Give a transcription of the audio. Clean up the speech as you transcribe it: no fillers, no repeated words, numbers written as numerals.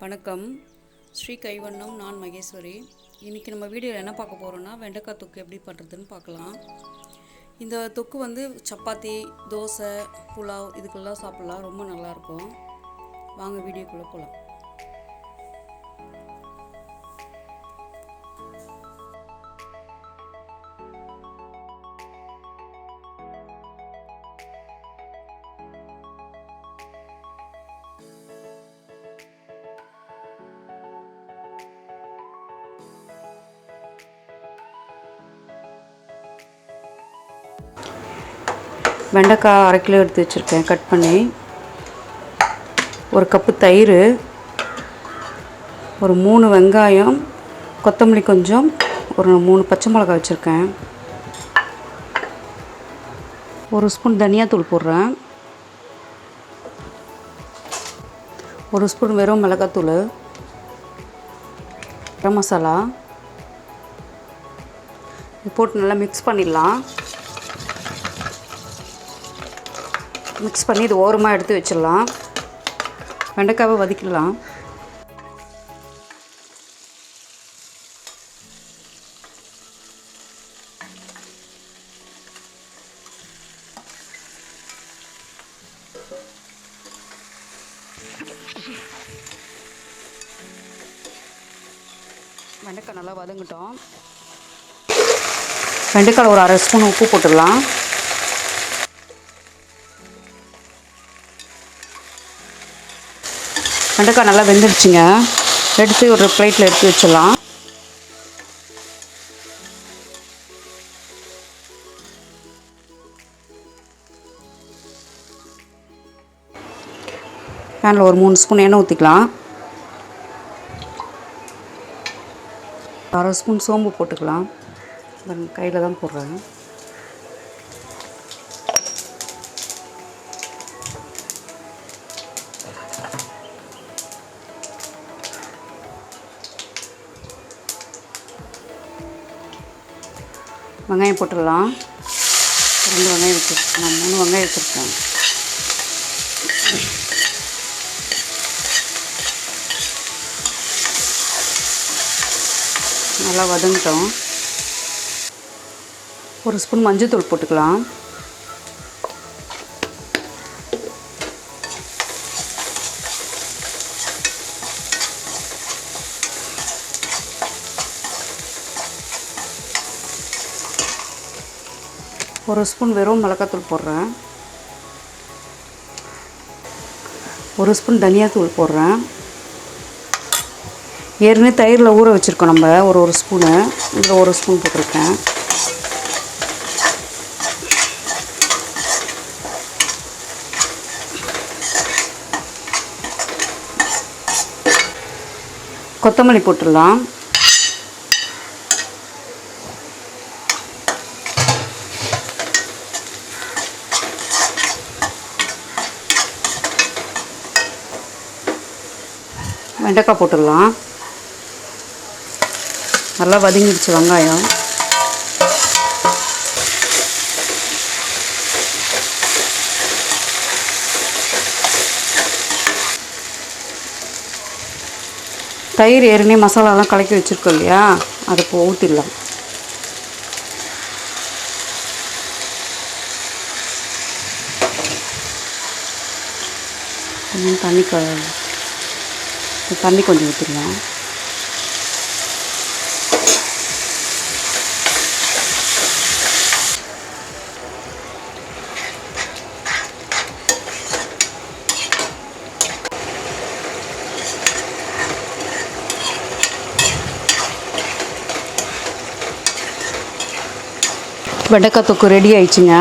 வணக்கம். ஸ்ரீ கைவண்ணம். நான் மகேஸ்வரி. இன்றைக்கி நம்ம வீடியோவில் என்ன பார்க்க போகிறோன்னா, வெண்டைக்காய் தொக்கு எப்படி பண்ணுறதுன்னு பார்க்கலாம். இந்த தொக்கு வந்து சப்பாத்தி, தோசை, புலாவ் இதுக்கெல்லாம் சாப்பிட்லாம். ரொம்ப நல்லாயிருக்கும். வாங்க வீடியோக்குள்ளே போகலாம். வெண்டைக்காய் 1/2 கிலோ எடுத்து வச்சுருக்கேன் கட் பண்ணி. 1 கப்பு தயிர், ஒரு 3 வெங்காயம், கொத்தமல்லி கொஞ்சம், ஒரு 3 பச்சை மிளகாய் வச்சுருக்கேன். 1 ஸ்பூன் தனியாத்தூள் போடுறேன். 1 ஸ்பூன் வெறும் மிளகாத்தூள், கரம் மசாலா இது போட்டு நல்லா மிக்ஸ் பண்ணிடலாம். மிக்ஸ் பண்ணி இது ஓரமாக எடுத்து வச்சிடலாம். வெண்டைக்காவை வதக்கிடலாம். வெண்டைக்காய் நல்லா வதங்கட்டும். வெண்டைக்காய் ஒரு 1/2 ஸ்பூன் உப்பு போட்டுடலாம். வெண்டைக்காய் நல்லா வெந்துடுச்சுங்க. எடுத்து ஒரு பிளேட்டில் எடுத்து வச்சிடலாம். பேனில் ஒரு 3 ஸ்பூன் எண்ணெய் ஊற்றிக்கலாம். 1/2 ஸ்பூன் சோம்பு போட்டுக்கலாம். கையில் தான் போடுறேன். வெங்காயம் போட்டுடலாம். 2 வெங்காயம் வச்சுருக்கேன். நான் 3 வெங்காயம் வச்சுருக்கேன். நல்லா வதங்கிட்டோம். 1 ஸ்பூன் மஞ்சள்தூள் போட்டுக்கலாம். ஒரு ஸ்பூன் வெறும் மிளகாத்தூள் போடுறேன். 1 ஸ்பூன் தனியாத்தூள் போடுறேன். ஏற்கனவே தயிரில் ஊற வச்சுருக்கோம் நம்ம. ஒரு ஸ்பூனு இதில் 1 ஸ்பூன் போட்டிருக்கேன். கொத்தமல்லி போட்டுடலாம். வெண்டைக்காய் போட்டுடலாம். நல்லா வதங்கிடுச்சு வெங்காயம். தயிர் ஏற்கனவே மசாலாலாம் கலக்கி வச்சுருக்கோம் இல்லையா, அதை இப்போ ஊற்றிடலாம். தண்ணி கொஞ்சம் ஊற்றிடலாம். வெண்டைக்காய் தொக்கு ரெடி ஆயிடுச்சுங்க.